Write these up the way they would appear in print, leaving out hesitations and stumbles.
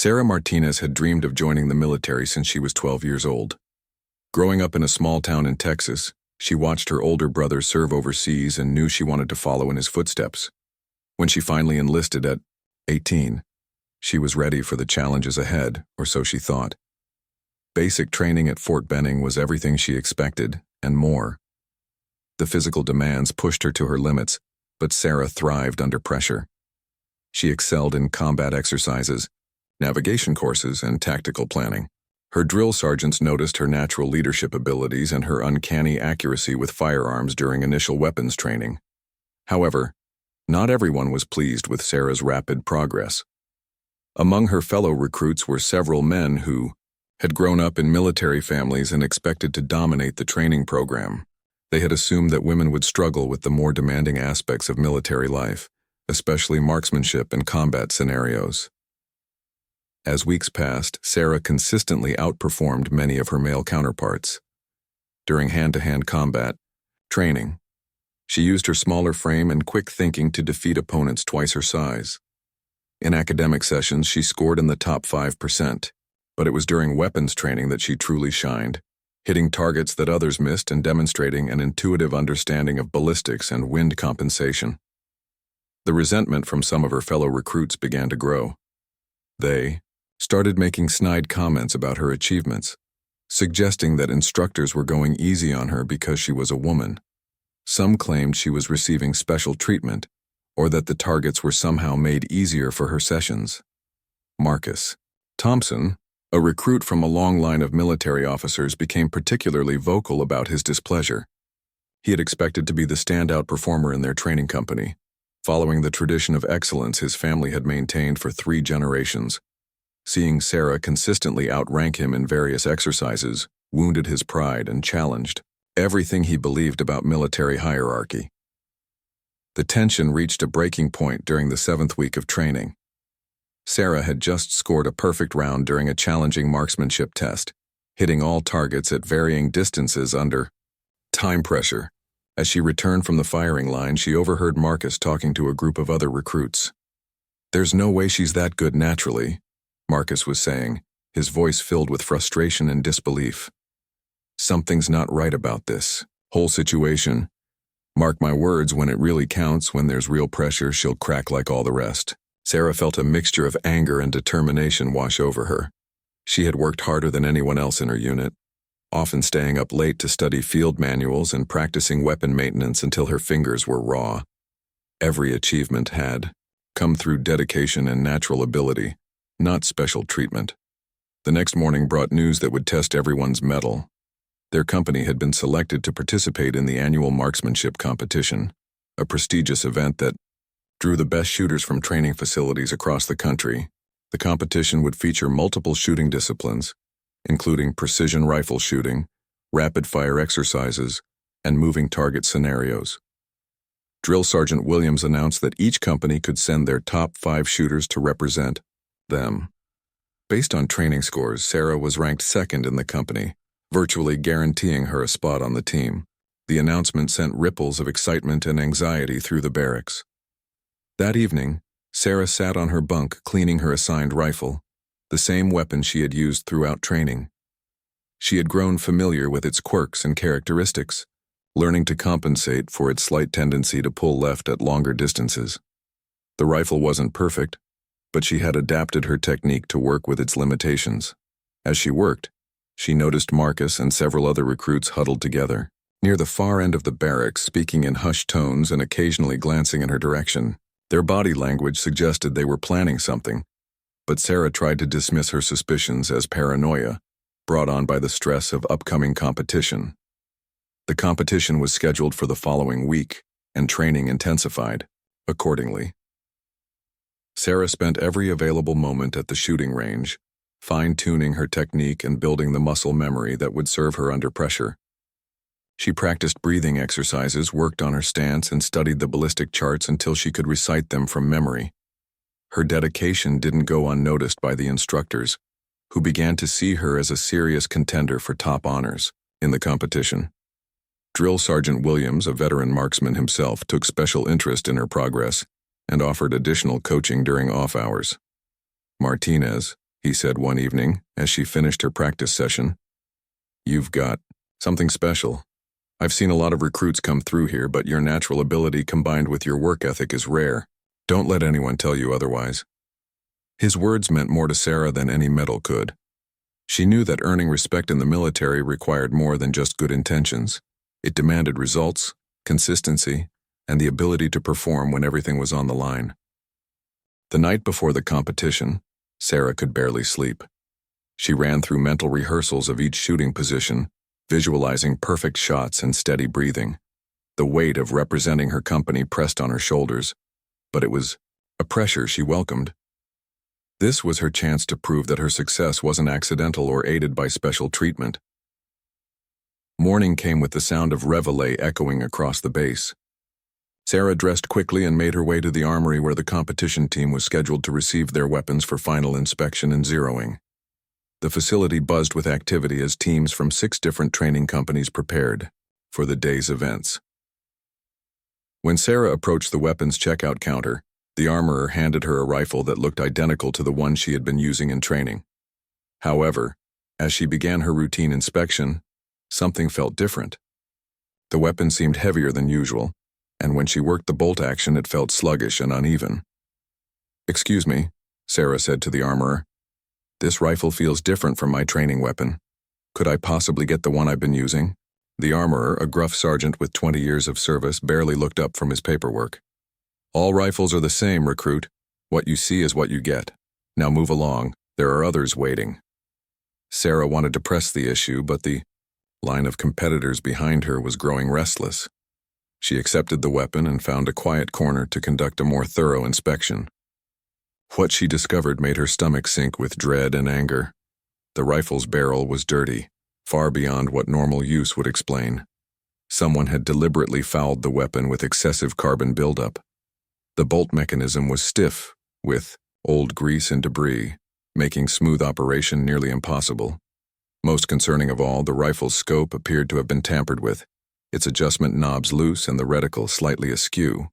Sarah Martinez had dreamed of joining the military since she was 12 years old. Growing up in a small town in Texas, she watched her older brother serve overseas and knew she wanted to follow in his footsteps. When she finally enlisted at 18, she was ready for the challenges ahead, or so she thought. Basic training at Fort Benning was everything she expected, and more. The physical demands pushed her to her limits, but Sarah thrived under pressure. She excelled in combat exercises, navigation courses, and tactical planning. Her drill sergeants noticed her natural leadership abilities and her uncanny accuracy with firearms during initial weapons training. However, not everyone was pleased with Sarah's rapid progress. Among her fellow recruits were several men who had grown up in military families and expected to dominate the training program. They had assumed that women would struggle with the more demanding aspects of military life, especially marksmanship and combat scenarios. As weeks passed, Sarah consistently outperformed many of her male counterparts. During hand-to-hand combat training, she used her smaller frame and quick thinking to defeat opponents twice her size. In academic sessions, she scored in the top 5%, but it was during weapons training that she truly shined, hitting targets that others missed and demonstrating an intuitive understanding of ballistics and wind compensation. The resentment from some of her fellow recruits began to grow. They started making snide comments about her achievements, suggesting that instructors were going easy on her because she was a woman. Some claimed she was receiving special treatment, or that the targets were somehow made easier for her sessions. Marcus Thompson, a recruit from a long line of military officers, became particularly vocal about his displeasure. He had expected to be the standout performer in their training company, following the tradition of excellence his family had maintained for 3 generations. Seeing Sarah consistently outrank him in various exercises wounded his pride and challenged everything he believed about military hierarchy. The tension reached a breaking point during the 7th week of training. Sarah had just scored a perfect round during a challenging marksmanship test, hitting all targets at varying distances under time pressure. As she returned from the firing line, she overheard Marcus talking to a group of other recruits. "There's no way she's that good naturally," Marcus was saying, his voice filled with frustration and disbelief. "Something's not right about this whole situation. Mark my words, when it really counts, when there's real pressure, she'll crack like all the rest." Sarah felt a mixture of anger and determination wash over her. She had worked harder than anyone else in her unit, often staying up late to study field manuals and practicing weapon maintenance until her fingers were raw. Every achievement had come through dedication and natural ability, not special treatment. The next morning brought news that would test everyone's mettle. Their company had been selected to participate in the annual marksmanship competition, a prestigious event that drew the best shooters from training facilities across the country. The competition would feature multiple shooting disciplines, including precision rifle shooting, rapid-fire exercises, and moving target scenarios. Drill Sergeant Williams announced that each company could send their top 5 shooters to represent them. Based on training scores, Sarah was ranked 2nd in the company, virtually guaranteeing her a spot on the team. The announcement sent ripples of excitement and anxiety through the barracks. That evening, Sarah sat on her bunk cleaning her assigned rifle, the same weapon she had used throughout training. She had grown familiar with its quirks and characteristics, learning to compensate for its slight tendency to pull left at longer distances. The rifle wasn't perfect, but she had adapted her technique to work with its limitations. As she worked, she noticed Marcus and several other recruits huddled together, near the far end of the barracks, speaking in hushed tones and occasionally glancing in her direction. Their body language suggested they were planning something, but Sarah tried to dismiss her suspicions as paranoia, brought on by the stress of upcoming competition. The competition was scheduled for the following week, and training intensified accordingly. Sarah spent every available moment at the shooting range, fine-tuning her technique and building the muscle memory that would serve her under pressure. She practiced breathing exercises, worked on her stance, and studied the ballistic charts until she could recite them from memory. Her dedication didn't go unnoticed by the instructors, who began to see her as a serious contender for top honors in the competition. Drill Sergeant Williams, a veteran marksman himself, took special interest in her progress and offered additional coaching during off hours. Martinez, he said one evening as she finished her practice session. "You've got something special. I've seen a lot of recruits come through here, but your natural ability combined with your work ethic is rare. Don't let anyone tell you otherwise." His words meant more to Sarah than any medal could. She knew that earning respect in the military required more than just good intentions. It demanded results, consistency, and the ability to perform when everything was on the line. The night before the competition, Sarah could barely sleep. She ran through mental rehearsals of each shooting position, visualizing perfect shots and steady breathing. The weight of representing her company pressed on her shoulders, but it was a pressure she welcomed. This was her chance to prove that her success wasn't accidental or aided by special treatment. Morning came with the sound of reveille echoing across the base. Sarah dressed quickly and made her way to the armory where the competition team was scheduled to receive their weapons for final inspection and zeroing. The facility buzzed with activity as teams from 6 different training companies prepared for the day's events. When Sarah approached the weapons checkout counter, the armorer handed her a rifle that looked identical to the one she had been using in training. However, as she began her routine inspection, something felt different. The weapon seemed heavier than usual, and when she worked the bolt action, it felt sluggish and uneven. "Excuse me," Sarah said to the armorer. "This rifle feels different from my training weapon. Could I possibly get the one I've been using?" The armorer, a gruff sergeant with 20 years of service, barely looked up from his paperwork. "All rifles are the same, recruit. What you see is what you get. Now move along. There are others waiting." Sarah wanted to press the issue, but the line of competitors behind her was growing restless. She accepted the weapon and found a quiet corner to conduct a more thorough inspection. What she discovered made her stomach sink with dread and anger. The rifle's barrel was dirty, far beyond what normal use would explain. Someone had deliberately fouled the weapon with excessive carbon buildup. The bolt mechanism was stiff, with old grease and debris, making smooth operation nearly impossible. Most concerning of all, the rifle's scope appeared to have been tampered with, its adjustment knobs loose and the reticle slightly askew.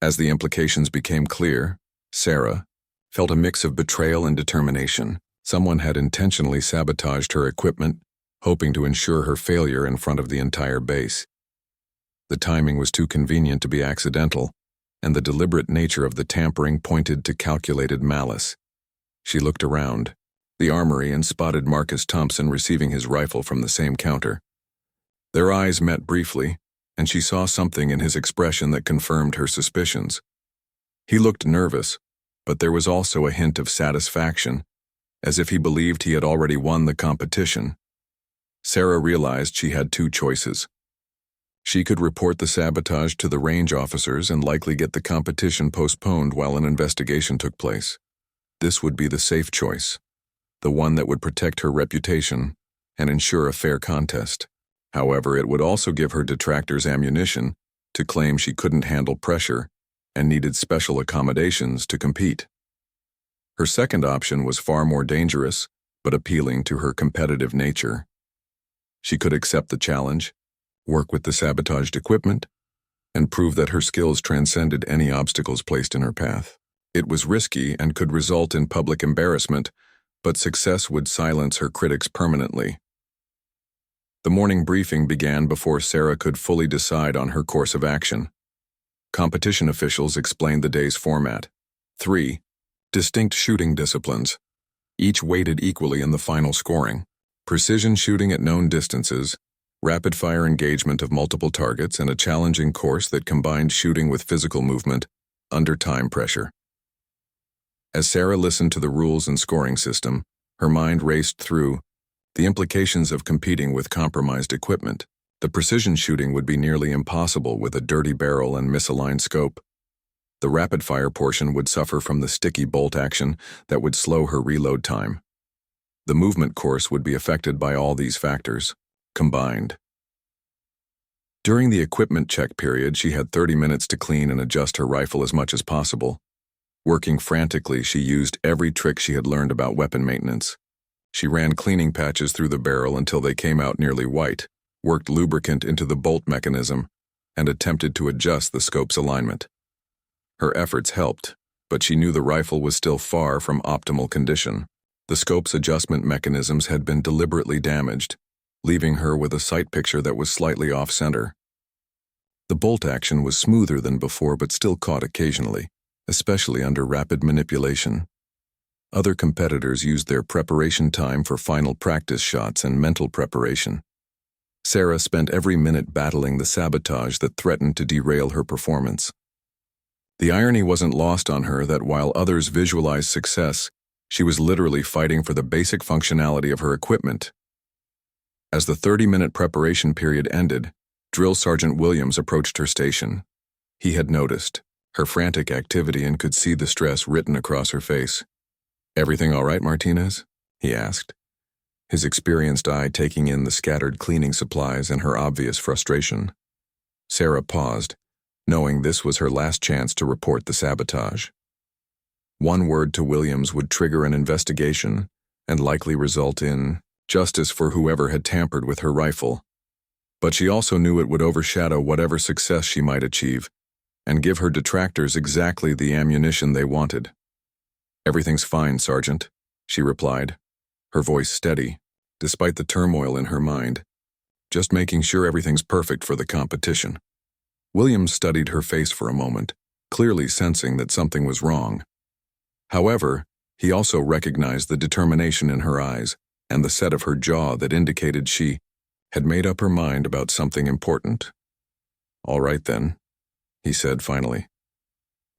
As the implications became clear, Sarah felt a mix of betrayal and determination. Someone had intentionally sabotaged her equipment, hoping to ensure her failure in front of the entire base. The timing was too convenient to be accidental, and the deliberate nature of the tampering pointed to calculated malice. She looked around the armory and spotted Marcus Thompson receiving his rifle from the same counter. Their eyes met briefly, and she saw something in his expression that confirmed her suspicions. He looked nervous, but there was also a hint of satisfaction, as if he believed he had already won the competition. Sarah realized she had 2 choices. She could report the sabotage to the range officers and likely get the competition postponed while an investigation took place. This would be the safe choice, the one that would protect her reputation and ensure a fair contest. However, it would also give her detractors ammunition to claim she couldn't handle pressure and needed special accommodations to compete. Her second option was far more dangerous, but appealing to her competitive nature. She could accept the challenge, work with the sabotaged equipment, and prove that her skills transcended any obstacles placed in her path. It was risky and could result in public embarrassment, but success would silence her critics permanently. The morning briefing began before Sarah could fully decide on her course of action. Competition officials explained the day's format. 3 distinct shooting disciplines, each weighted equally in the final scoring: precision shooting at known distances, rapid-fire engagement of multiple targets, and a challenging course that combined shooting with physical movement under time pressure. As Sarah listened to the rules and scoring system, her mind raced through the implications of competing with compromised equipment. The precision shooting would be nearly impossible with a dirty barrel and misaligned scope. The rapid-fire portion would suffer from the sticky bolt action that would slow her reload time. The movement course would be affected by all these factors, combined. During the equipment check period, she had 30 minutes to clean and adjust her rifle as much as possible. Working frantically, she used every trick she had learned about weapon maintenance. She ran cleaning patches through the barrel until they came out nearly white, worked lubricant into the bolt mechanism, and attempted to adjust the scope's alignment. Her efforts helped, but she knew the rifle was still far from optimal condition. The scope's adjustment mechanisms had been deliberately damaged, leaving her with a sight picture that was slightly off-center. The bolt action was smoother than before but still caught occasionally, especially under rapid manipulation. Other competitors used their preparation time for final practice shots and mental preparation. Sarah spent every minute battling the sabotage that threatened to derail her performance. The irony wasn't lost on her that while others visualized success, she was literally fighting for the basic functionality of her equipment. As the 30-minute preparation period ended, Drill Sergeant Williams approached her station. He had noticed her frantic activity and could see the stress written across her face. "Everything all right, Martinez?" he asked, his experienced eye taking in the scattered cleaning supplies and her obvious frustration. Sarah paused, knowing this was her last chance to report the sabotage. One word to Williams would trigger an investigation and likely result in justice for whoever had tampered with her rifle. But she also knew it would overshadow whatever success she might achieve and give her detractors exactly the ammunition they wanted. "Everything's fine, Sergeant," she replied, her voice steady, despite the turmoil in her mind. "Just making sure everything's perfect for the competition." Williams studied her face for a moment, clearly sensing that something was wrong. However, he also recognized the determination in her eyes and the set of her jaw that indicated she had made up her mind about something important. "All right then," he said finally.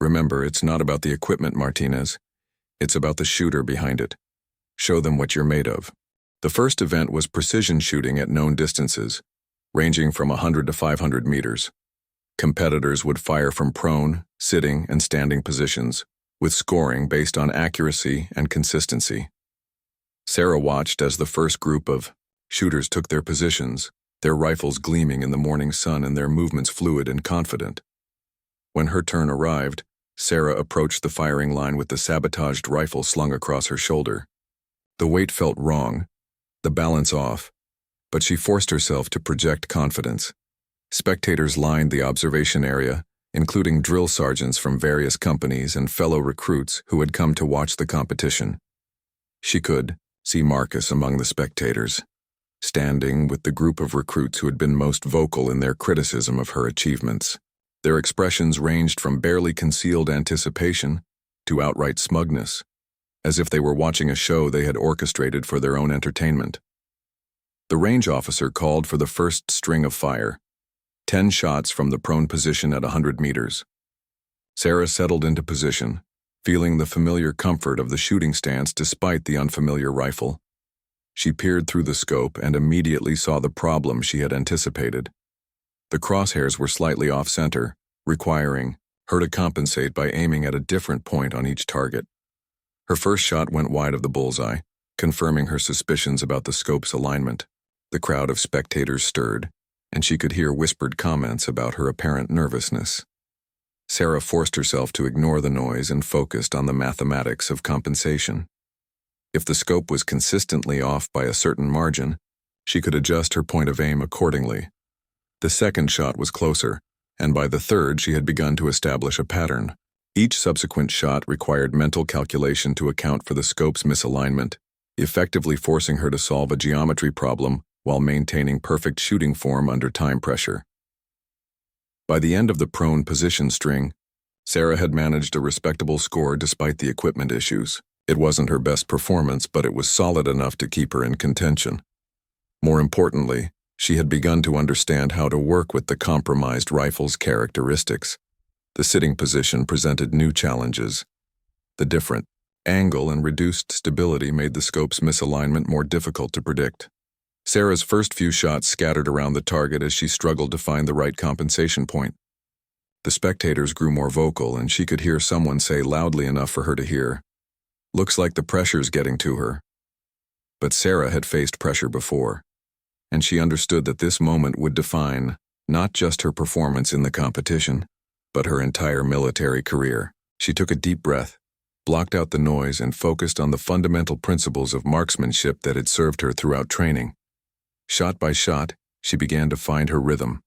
"Remember, it's not about the equipment, Martinez. It's about the shooter behind it. Show them what you're made of." The first event was precision shooting at known distances, ranging from 100 to 500 meters. Competitors would fire from prone, sitting, and standing positions, with scoring based on accuracy and consistency. Sarah watched as the first group of shooters took their positions, their rifles gleaming in the morning sun and their movements fluid and confident. When her turn arrived, Sarah approached the firing line with the sabotaged rifle slung across her shoulder. The weight felt wrong, the balance off, but she forced herself to project confidence. Spectators lined the observation area, including drill sergeants from various companies and fellow recruits who had come to watch the competition. She could see Marcus among the spectators, standing with the group of recruits who had been most vocal in their criticism of her achievements. Their expressions ranged from barely concealed anticipation to outright smugness, as if they were watching a show they had orchestrated for their own entertainment. The range officer called for the first string of fire, 10 shots from the prone position at 100 meters. Sarah settled into position, feeling the familiar comfort of the shooting stance despite the unfamiliar rifle. She peered through the scope and immediately saw the problem she had anticipated. The crosshairs were slightly off-center, requiring her to compensate by aiming at a different point on each target. Her first shot went wide of the bullseye, confirming her suspicions about the scope's alignment. The crowd of spectators stirred, and she could hear whispered comments about her apparent nervousness. Sarah forced herself to ignore the noise and focused on the mathematics of compensation. If the scope was consistently off by a certain margin, she could adjust her point of aim accordingly. The second shot was closer, and by the third she had begun to establish a pattern. Each subsequent shot required mental calculation to account for the scope's misalignment, effectively forcing her to solve a geometry problem while maintaining perfect shooting form under time pressure. By the end of the prone position string, Sarah had managed a respectable score despite the equipment issues. It wasn't her best performance, but it was solid enough to keep her in contention. More importantly, she had begun to understand how to work with the compromised rifle's characteristics. The sitting position presented new challenges. The different angle and reduced stability made the scope's misalignment more difficult to predict. Sarah's first few shots scattered around the target as she struggled to find the right compensation point. The spectators grew more vocal, and she could hear someone say loudly enough for her to hear, "Looks like the pressure's getting to her." But Sarah had faced pressure before, and she understood that this moment would define not just her performance in the competition, but her entire military career. She took a deep breath, blocked out the noise, and focused on the fundamental principles of marksmanship that had served her throughout training. Shot by shot, she began to find her rhythm.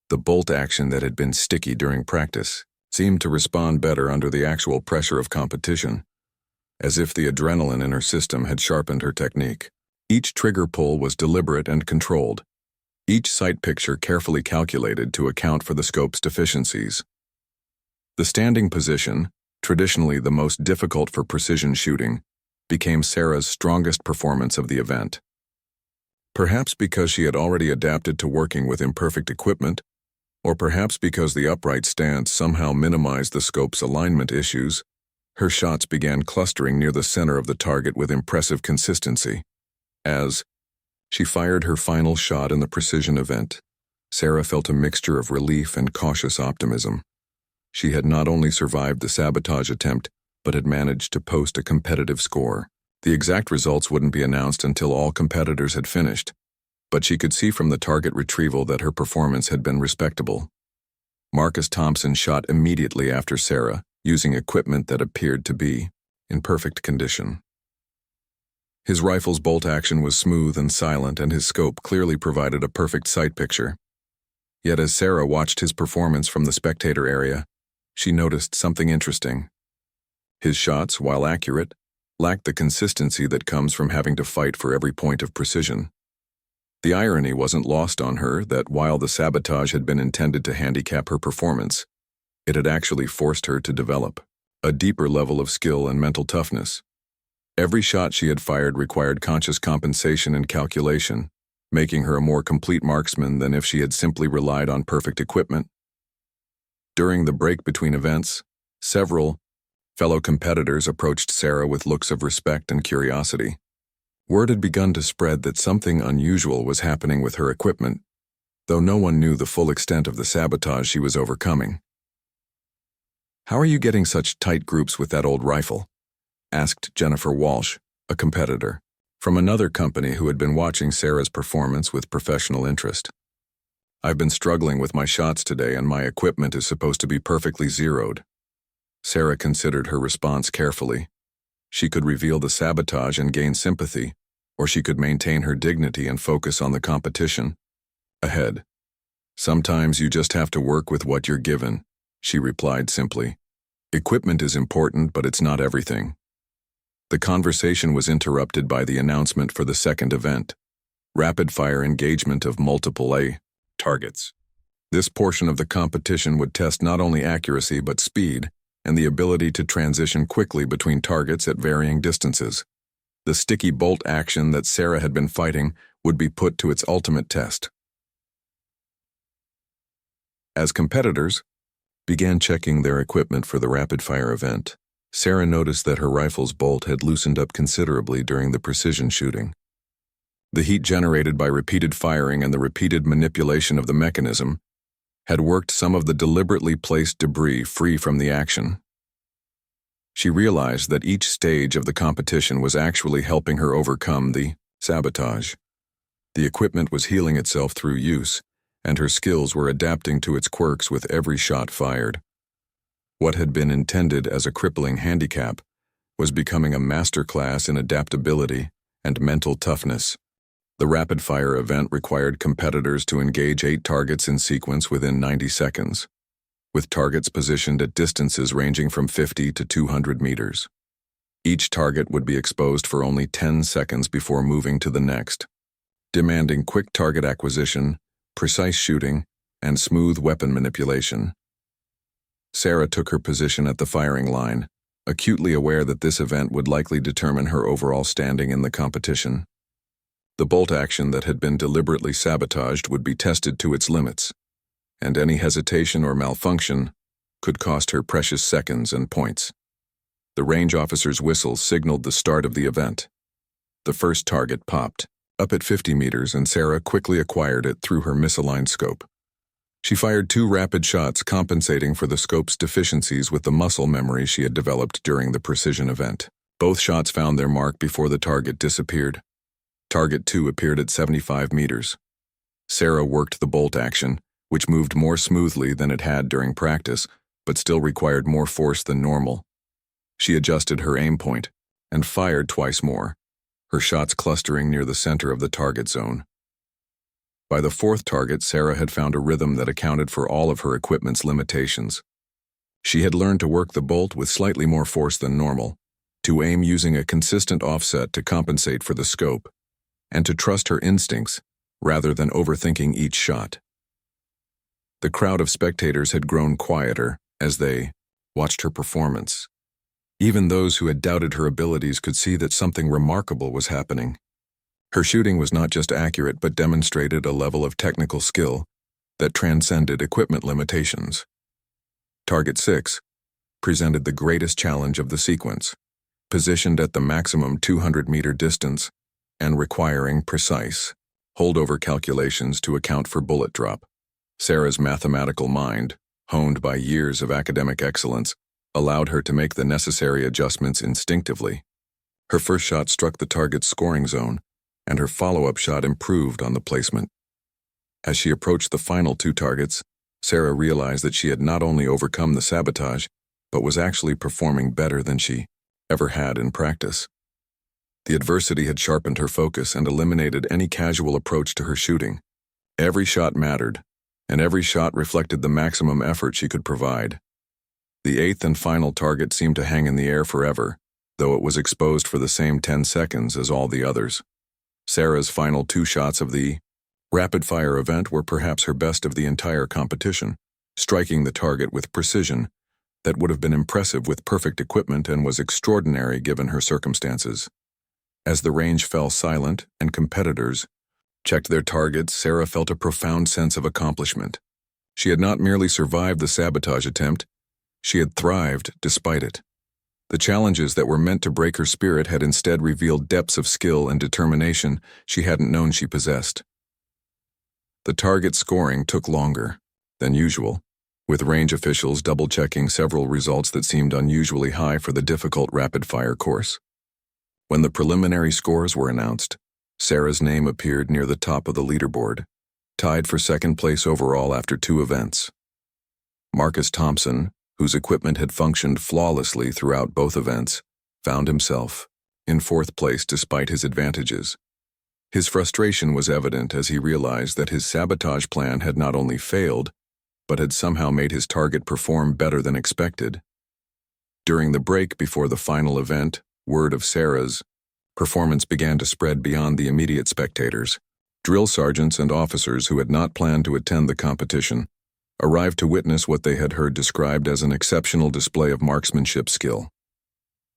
The bolt action that had been sticky during practice seemed to respond better under the actual pressure of competition. as if the adrenaline in her system had sharpened her technique. Each trigger pull was deliberate and controlled, each sight picture carefully calculated to account for the scope's deficiencies. The standing position, traditionally the most difficult for precision shooting, became Sarah's strongest performance of the event. Perhaps because she had already adapted to working with imperfect equipment, or perhaps because the upright stance somehow minimized the scope's alignment issues, her shots began clustering near the center of the target with impressive consistency. As she fired her final shot in the precision event, Sarah felt a mixture of relief and cautious optimism. She had not only survived the sabotage attempt, but had managed to post a competitive score. The exact results wouldn't be announced until all competitors had finished, but she could see from the target retrieval that her performance had been respectable. Marcus Thompson shot immediately after Sarah, using equipment that appeared to be in perfect condition. His rifle's bolt action was smooth and silent, and his scope clearly provided a perfect sight picture. Yet as Sarah watched his performance from the spectator area, she noticed something interesting. His shots, while accurate, lacked the consistency that comes from having to fight for every point of precision. The irony wasn't lost on her that while the sabotage had been intended to handicap her performance, it had actually forced her to develop a deeper level of skill and mental toughness. Every shot she had fired required conscious compensation and calculation, making her a more complete marksman than if she had simply relied on perfect equipment. During the break between events, several fellow competitors approached Sarah with looks of respect and curiosity. Word had begun to spread that something unusual was happening with her equipment, though no one knew the full extent of the sabotage she was overcoming. "How are you getting such tight groups with that old rifle?" asked Jennifer Walsh, a competitor, from another company who had been watching Sarah's performance with professional interest. "I've been struggling with my shots today, and my equipment is supposed to be perfectly zeroed." Sarah considered her response carefully. She could reveal the sabotage and gain sympathy, or she could maintain her dignity and focus on the competition ahead. "Sometimes you just have to work with what you're given," she replied simply. "Equipment is important, but it's not everything." The conversation was interrupted by the announcement for the second event, rapid-fire engagement of multiple targets. This portion of the competition would test not only accuracy but speed, and the ability to transition quickly between targets at varying distances. The sticky bolt action that Sarah had been fighting would be put to its ultimate test. As competitors began checking their equipment for the rapid-fire event, Sarah noticed that her rifle's bolt had loosened up considerably during the precision shooting. The heat generated by repeated firing and the repeated manipulation of the mechanism had worked some of the deliberately placed debris free from the action. She realized that each stage of the competition was actually helping her overcome the sabotage. The equipment was healing itself through use, and her skills were adapting to its quirks with every shot fired. What had been intended as a crippling handicap was becoming a masterclass in adaptability and mental toughness. The rapid-fire event required competitors to engage 8 targets in sequence within 90 seconds, with targets positioned at distances ranging from 50 to 200 meters. Each target would be exposed for only 10 seconds before moving to the next, demanding quick target acquisition, precise shooting, and smooth weapon manipulation. Sarah took her position at the firing line, acutely aware that this event would likely determine her overall standing in the competition. The bolt action that had been deliberately sabotaged would be tested to its limits, and any hesitation or malfunction could cost her precious seconds and points. The range officer's whistle signaled the start of the event. The first target popped, up at 50 meters, and Sarah quickly acquired it through her misaligned scope. She fired 2 rapid shots, compensating for the scope's deficiencies with the muscle memory she had developed during the precision event. Both shots found their mark before the target disappeared. Target 2 appeared at 75 meters. Sarah worked the bolt action, which moved more smoothly than it had during practice, but still required more force than normal. She adjusted her aim point and fired twice more, her shots clustering near the center of the target zone. By the 4th target, Sarah had found a rhythm that accounted for all of her equipment's limitations. She had learned to work the bolt with slightly more force than normal, to aim using a consistent offset to compensate for the scope, and to trust her instincts rather than overthinking each shot. The crowd of spectators had grown quieter as they watched her performance. Even those who had doubted her abilities could see that something remarkable was happening. Her shooting was not just accurate but demonstrated a level of technical skill that transcended equipment limitations. Target 6 presented the greatest challenge of the sequence, positioned at the maximum 200-meter distance and requiring precise holdover calculations to account for bullet drop. Sarah's mathematical mind, honed by years of academic excellence, allowed her to make the necessary adjustments instinctively. Her first shot struck the target's scoring zone, and her follow-up shot improved on the placement. As she approached the final 2 targets, Sarah realized that she had not only overcome the sabotage, but was actually performing better than she ever had in practice. The adversity had sharpened her focus and eliminated any casual approach to her shooting. Every shot mattered, and every shot reflected the maximum effort she could provide. The 8th and final target seemed to hang in the air forever, though it was exposed for the same 10 seconds as all the others. Sarah's final 2 shots of the rapid-fire event were perhaps her best of the entire competition, striking the target with precision that would have been impressive with perfect equipment and was extraordinary given her circumstances. As the range fell silent and competitors checked their targets, Sarah felt a profound sense of accomplishment. She had not merely survived the sabotage attempt, she had thrived despite it. The challenges that were meant to break her spirit had instead revealed depths of skill and determination she hadn't known she possessed. The target scoring took longer than usual, with range officials double-checking several results that seemed unusually high for the difficult rapid-fire course. When the preliminary scores were announced, Sarah's name appeared near the top of the leaderboard, tied for second place overall after 2 events. Marcus Thompson, whose equipment had functioned flawlessly throughout both events, found himself in 4th place despite his advantages. His frustration was evident as he realized that his sabotage plan had not only failed, but had somehow made his target perform better than expected. During the break before the final event, word of Sarah's performance began to spread beyond the immediate spectators. Drill sergeants and officers who had not planned to attend the competition arrived to witness what they had heard described as an exceptional display of marksmanship skill.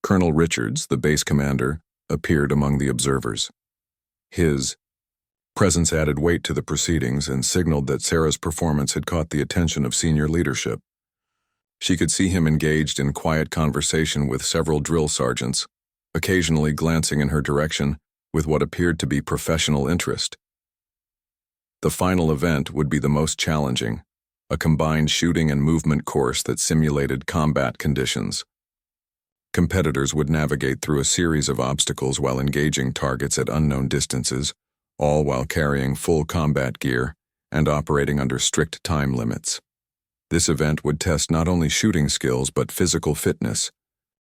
Colonel Richards, the base commander, appeared among the observers. His presence added weight to the proceedings and signaled that Sarah's performance had caught the attention of senior leadership. She could see him engaged in quiet conversation with several drill sergeants, occasionally glancing in her direction with what appeared to be professional interest. The final event would be the most challenging, a combined shooting and movement course that simulated combat conditions. Competitors would navigate through a series of obstacles while engaging targets at unknown distances, all while carrying full combat gear and operating under strict time limits. This event would test not only shooting skills but physical fitness,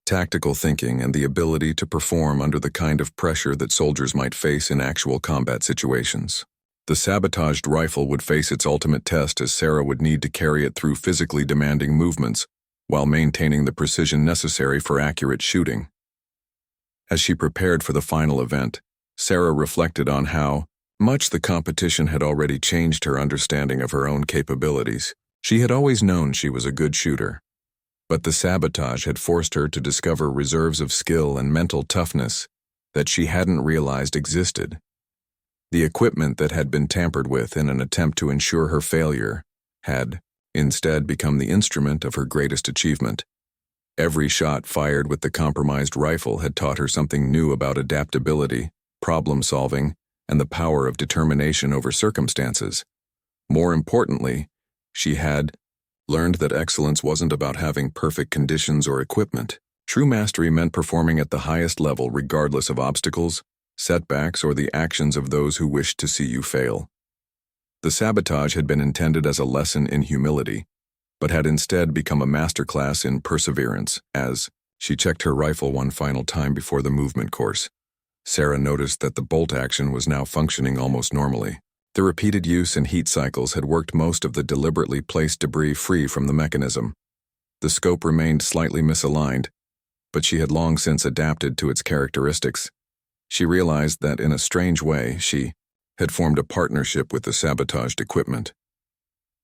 tactical thinking, and the ability to perform under the kind of pressure that soldiers might face in actual combat situations. The sabotaged rifle would face its ultimate test as Sarah would need to carry it through physically demanding movements while maintaining the precision necessary for accurate shooting. As she prepared for the final event, Sarah reflected on how much the competition had already changed her understanding of her own capabilities. She had always known she was a good shooter, but the sabotage had forced her to discover reserves of skill and mental toughness that she hadn't realized existed. The equipment that had been tampered with in an attempt to ensure her failure had, instead, become the instrument of her greatest achievement. Every shot fired with the compromised rifle had taught her something new about adaptability, problem-solving, and the power of determination over circumstances. More importantly, she had learned that excellence wasn't about having perfect conditions or equipment. True mastery meant performing at the highest level regardless of obstacles, setbacks, or the actions of those who wished to see you fail. The sabotage had been intended as a lesson in humility, but had instead become a masterclass in perseverance. As she checked her rifle one final time before the movement course, Sarah noticed that the bolt action was now functioning almost normally. The repeated use and heat cycles had worked most of the deliberately placed debris free from the mechanism. The scope remained slightly misaligned, but she had long since adapted to its characteristics. She realized that in a strange way, she had formed a partnership with the sabotaged equipment.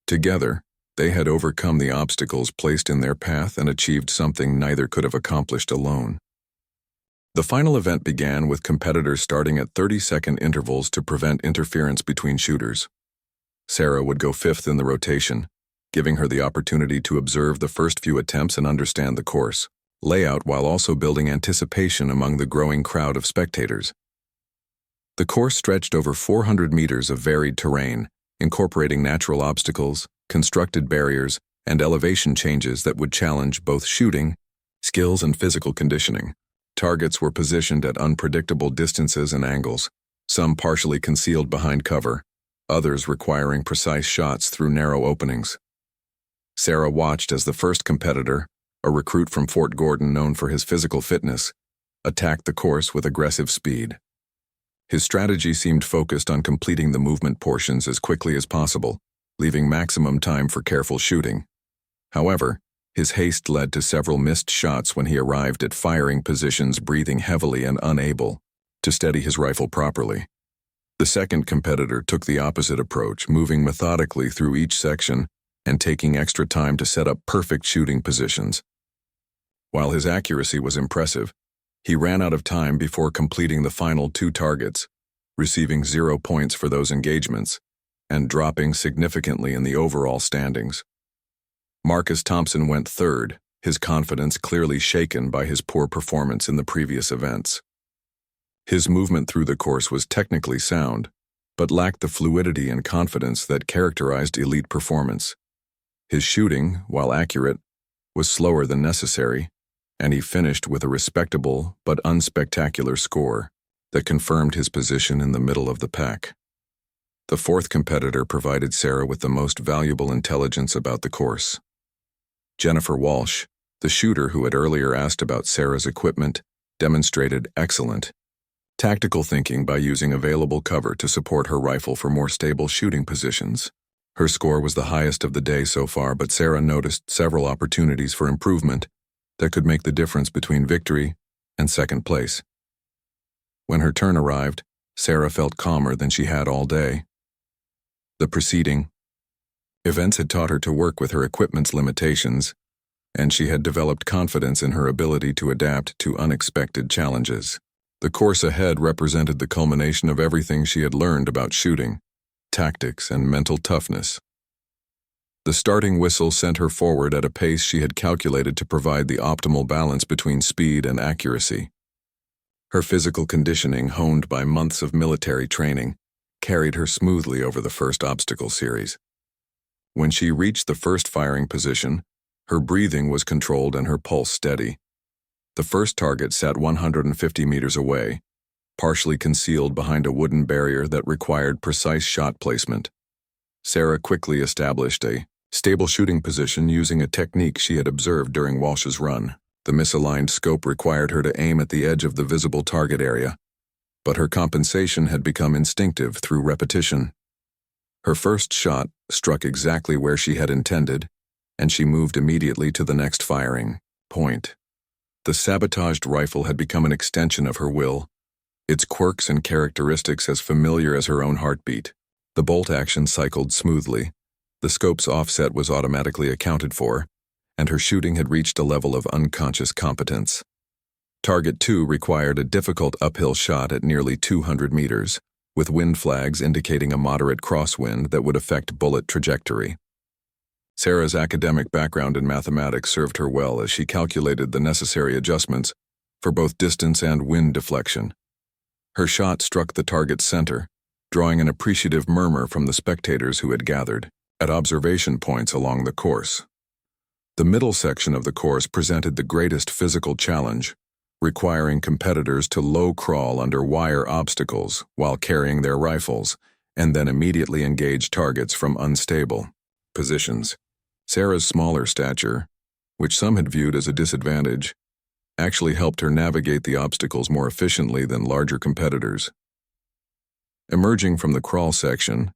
Together, they had overcome the obstacles placed in their path and achieved something neither could have accomplished alone. The final event began with competitors starting at 30-second intervals to prevent interference between shooters. Sarah would go fifth in the rotation, giving her the opportunity to observe the first few attempts and understand the course layout while also building anticipation among the growing crowd of spectators. The course stretched over 400 meters of varied terrain, incorporating natural obstacles, constructed barriers, and elevation changes that would challenge both shooting skills and physical conditioning. Targets were positioned at unpredictable distances and angles, some partially concealed behind cover, others requiring precise shots through narrow openings. Sarah watched as the first competitor, a recruit from Fort Gordon known for his physical fitness, attacked the course with aggressive speed. His strategy seemed focused on completing the movement portions as quickly as possible, leaving maximum time for careful shooting. However, his haste led to several missed shots when he arrived at firing positions, breathing heavily and unable to steady his rifle properly. The second competitor took the opposite approach, moving methodically through each section and taking extra time to set up perfect shooting positions. While his accuracy was impressive, he ran out of time before completing the final 2 targets, receiving 0 points for those engagements and dropping significantly in the overall standings. Marcus Thompson went third, his confidence clearly shaken by his poor performance in the previous events. His movement through the course was technically sound, but lacked the fluidity and confidence that characterized elite performance. His shooting, while accurate, was slower than necessary, and he finished with a respectable but unspectacular score that confirmed his position in the middle of the pack. The fourth competitor provided Sarah with the most valuable intelligence about the course. Jennifer Walsh, the shooter who had earlier asked about Sarah's equipment, demonstrated excellent tactical thinking by using available cover to support her rifle for more stable shooting positions. Her score was the highest of the day so far, but Sarah noticed several opportunities for improvement that could make the difference between victory and second place. When her turn arrived, Sarah felt calmer than she had all day. The preceding events had taught her to work with her equipment's limitations, and she had developed confidence in her ability to adapt to unexpected challenges. The course ahead represented the culmination of everything she had learned about shooting, tactics, and mental toughness. The starting whistle sent her forward at a pace she had calculated to provide the optimal balance between speed and accuracy. Her physical conditioning, honed by months of military training, carried her smoothly over the first obstacle series. When she reached the first firing position, her breathing was controlled and her pulse steady. The first target sat 150 meters away, partially concealed behind a wooden barrier that required precise shot placement. Sarah quickly established a stable shooting position using a technique she had observed during Walsh's run. The misaligned scope required her to aim at the edge of the visible target area, but her compensation had become instinctive through repetition. Her first shot struck exactly where she had intended, and she moved immediately to the next firing point. The sabotaged rifle had become an extension of her will, its quirks and characteristics as familiar as her own heartbeat. The bolt action cycled smoothly, the scope's offset was automatically accounted for, and her shooting had reached a level of unconscious competence. Target 2 required a difficult uphill shot at nearly 200 meters, with wind flags indicating a moderate crosswind that would affect bullet trajectory. Sarah's academic background in mathematics served her well as she calculated the necessary adjustments for both distance and wind deflection. Her shot struck the target's center, drawing an appreciative murmur from the spectators who had gathered at observation points along the course. The middle section of the course presented the greatest physical challenge, requiring competitors to low crawl under wire obstacles while carrying their rifles, and then immediately engage targets from unstable positions. Sarah's smaller stature, which some had viewed as a disadvantage, actually helped her navigate the obstacles more efficiently than larger competitors. Emerging from the crawl section,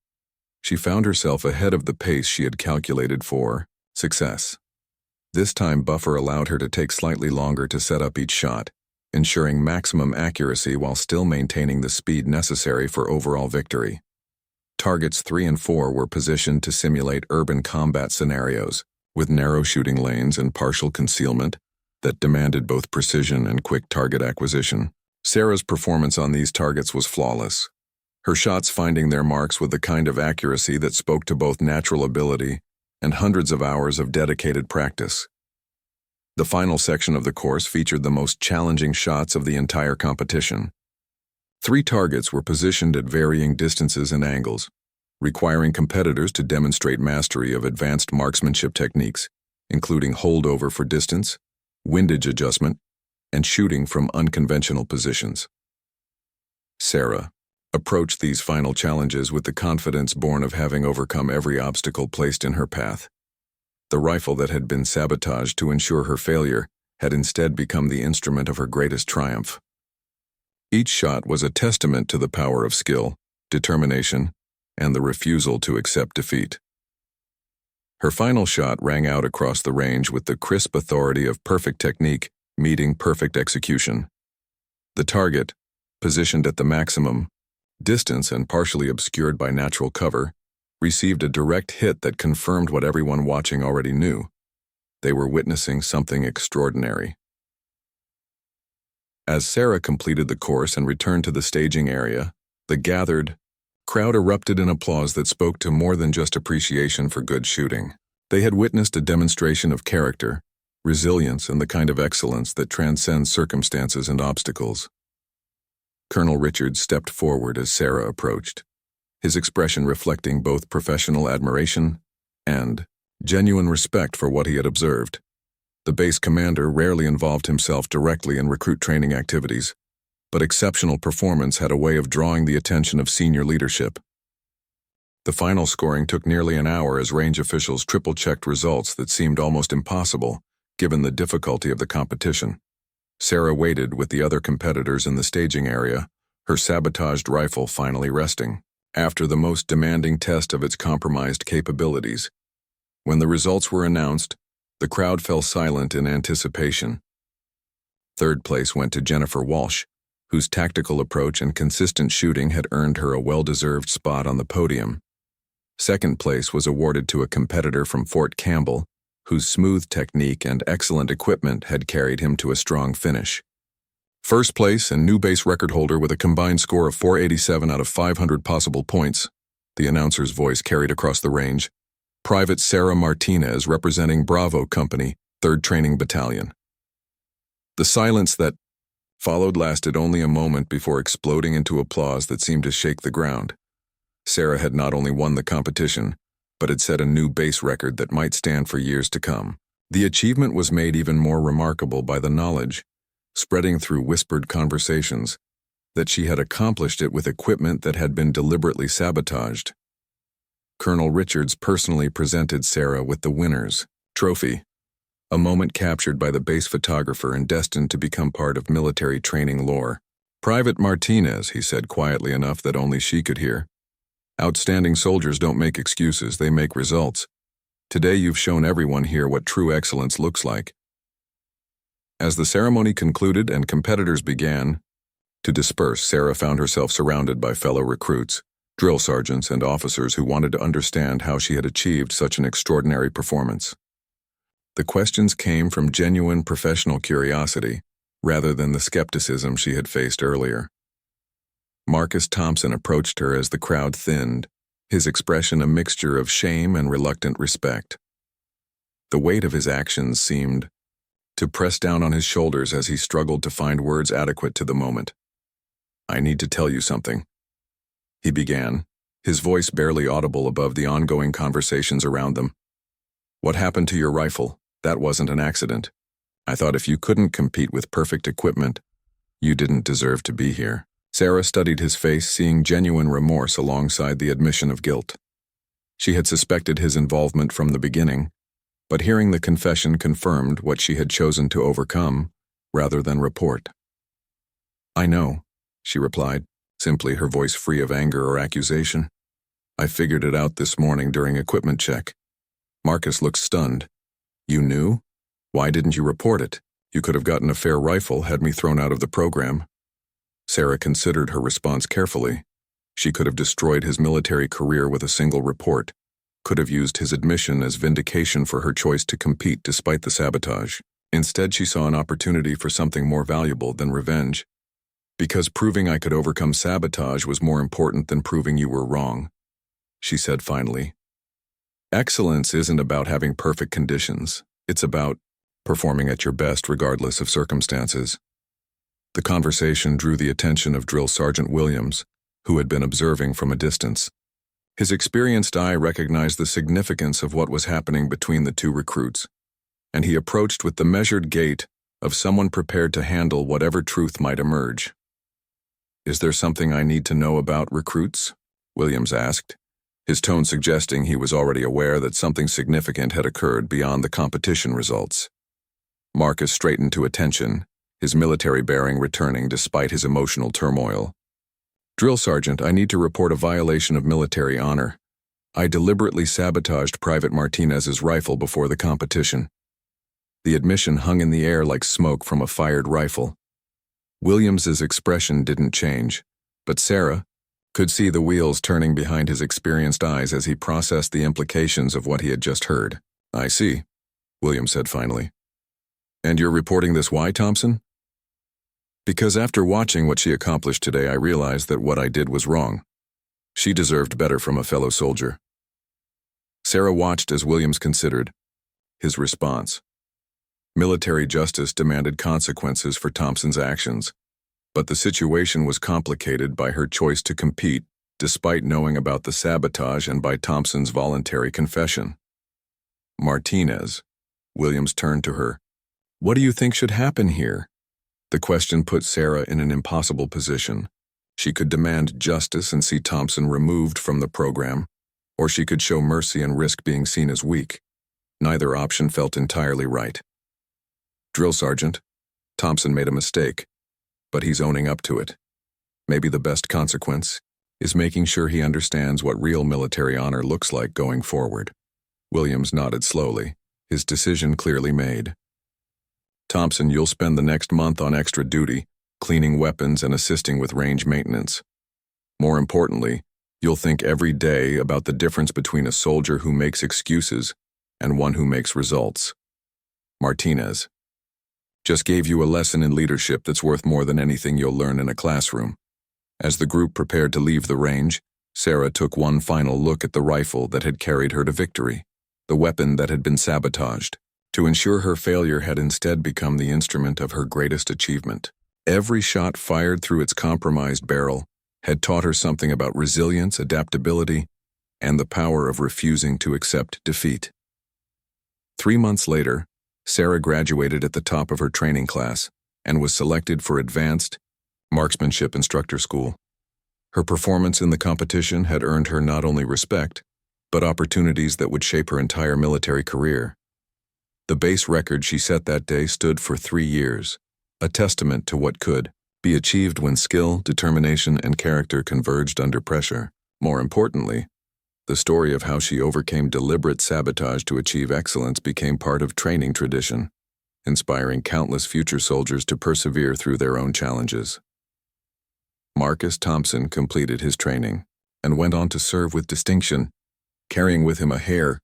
she found herself ahead of the pace she had calculated for success. This time Buffer allowed her to take slightly longer to set up each shot, ensuring maximum accuracy while still maintaining the speed necessary for overall victory. Targets 3 and 4 were positioned to simulate urban combat scenarios, with narrow shooting lanes and partial concealment that demanded both precision and quick target acquisition. Sarah's performance on these targets was flawless, her shots finding their marks with the kind of accuracy that spoke to both natural ability and hundreds of hours of dedicated practice. The final section of the course featured the most challenging shots of the entire competition. 3 targets were positioned at varying distances and angles, requiring competitors to demonstrate mastery of advanced marksmanship techniques, including holdover for distance, windage adjustment, and shooting from unconventional positions. Sarah approached these final challenges with the confidence born of having overcome every obstacle placed in her path. The rifle that had been sabotaged to ensure her failure had instead become the instrument of her greatest triumph. Each shot was a testament to the power of skill, determination, and the refusal to accept defeat. Her final shot rang out across the range with the crisp authority of perfect technique meeting perfect execution. The target, positioned at the maximum distance and partially obscured by natural cover, received a direct hit that confirmed what everyone watching already knew. They were witnessing something extraordinary. As Sarah completed the course and returned to the staging area, the gathered crowd erupted in applause that spoke to more than just appreciation for good shooting. They had witnessed a demonstration of character, resilience, and the kind of excellence that transcends circumstances and obstacles. Colonel Richards stepped forward as Sarah approached, his expression reflecting both professional admiration and genuine respect for what he had observed. The base commander rarely involved himself directly in recruit training activities, but exceptional performance had a way of drawing the attention of senior leadership. The final scoring took nearly an hour as range officials triple-checked results that seemed almost impossible, given the difficulty of the competition. Sarah waited with the other competitors in the staging area, her sabotaged rifle finally resting, after the most demanding test of its compromised capabilities. When the results were announced, the crowd fell silent in anticipation. Third place went to Jennifer Walsh, whose tactical approach and consistent shooting had earned her a well-deserved spot on the podium. Second place was awarded to a competitor from Fort Campbell, whose smooth technique and excellent equipment had carried him to a strong finish. First place and new base record holder with a combined score of 487 out of 500 possible points, the announcer's voice carried across the range, Private Sarah Martinez representing Bravo Company, 3rd Training Battalion. The silence that followed lasted only a moment before exploding into applause that seemed to shake the ground. Sarah had not only won the competition, but had set a new base record that might stand for years to come. The achievement was made even more remarkable by the knowledge, spreading through whispered conversations, that she had accomplished it with equipment that had been deliberately sabotaged. Colonel Richards personally presented Sarah with the winner's trophy, a moment captured by the base photographer and destined to become part of military training lore. "Private Martinez," he said quietly enough that only she could hear. "Outstanding soldiers don't make excuses, they make results. Today you've shown everyone here what true excellence looks like." As the ceremony concluded and competitors began to disperse, Sarah found herself surrounded by fellow recruits, drill sergeants, and officers who wanted to understand how she had achieved such an extraordinary performance. The questions came from genuine professional curiosity, rather than the skepticism she had faced earlier. Marcus Thompson approached her as the crowd thinned, his expression a mixture of shame and reluctant respect. The weight of his actions seemed to press down on his shoulders as he struggled to find words adequate to the moment. "I need to tell you something," he began, his voice barely audible above the ongoing conversations around them. "What happened to your rifle? That wasn't an accident. I thought if you couldn't compete with perfect equipment, you didn't deserve to be here." Sarah studied his face, seeing genuine remorse alongside the admission of guilt. She had suspected his involvement from the beginning, but hearing the confession confirmed what she had chosen to overcome, rather than report. "I know," she replied, simply, her voice free of anger or accusation. "I figured it out this morning during equipment check." Marcus looked stunned. "You knew?" Why didn't you report it? You could have gotten a fair rifle had me thrown out of the program. Sarah considered her response carefully. She could have destroyed his military career with a single report, could have used his admission as vindication for her choice to compete despite the sabotage. Instead, she saw an opportunity for something more valuable than revenge. Because proving I could overcome sabotage was more important than proving you were wrong, she said finally. Excellence isn't about having perfect conditions. It's about performing at your best regardless of circumstances. The conversation drew the attention of Drill Sergeant Williams, who had been observing from a distance. His experienced eye recognized the significance of what was happening between the two recruits, and he approached with the measured gait of someone prepared to handle whatever truth might emerge. "Is there something I need to know about recruits?" Williams asked, his tone suggesting he was already aware that something significant had occurred beyond the competition results. Marcus straightened to attention, his military bearing returning despite his emotional turmoil. "Drill Sergeant, I need to report a violation of military honor. I deliberately sabotaged Private Martinez's rifle before the competition." The admission hung in the air like smoke from a fired rifle. Williams's expression didn't change, but Sarah could see the wheels turning behind his experienced eyes as he processed the implications of what he had just heard. "I see," Williams said finally. "And you're reporting this why, Thompson?" "Because after watching what she accomplished today, I realized that what I did was wrong. She deserved better from a fellow soldier." Sarah watched as Williams considered his response. Military justice demanded consequences for Thompson's actions, but the situation was complicated by her choice to compete despite knowing about the sabotage and by Thompson's voluntary confession. "Martinez," Williams turned to her. "What do you think should happen here?" The question put Sarah in an impossible position. She could demand justice and see Thompson removed from the program, or she could show mercy and risk being seen as weak. Neither option felt entirely right. "Drill Sergeant, Thompson made a mistake, but he's owning up to it. Maybe the best consequence is making sure he understands what real military honor looks like going forward." Williams nodded slowly, his decision clearly made. "Thompson, you'll spend the next month on extra duty, cleaning weapons and assisting with range maintenance. More importantly, you'll think every day about the difference between a soldier who makes excuses and one who makes results. Martinez just gave you a lesson in leadership that's worth more than anything you'll learn in a classroom." As the group prepared to leave the range, Sarah took one final look at the rifle that had carried her to victory, the weapon that had been sabotaged, to ensure her failure had instead become the instrument of her greatest achievement. Every shot fired through its compromised barrel had taught her something about resilience, adaptability, and the power of refusing to accept defeat. 3 months later, Sarah graduated at the top of her training class and was selected for advanced marksmanship instructor school. Her performance in the competition had earned her not only respect, but opportunities that would shape her entire military career. The base record she set that day stood for 3 years, a testament to what could be achieved when skill, determination, and character converged under pressure. More importantly, the story of how she overcame deliberate sabotage to achieve excellence became part of training tradition, inspiring countless future soldiers to persevere through their own challenges. Marcus Thompson completed his training and went on to serve with distinction, carrying with him a hair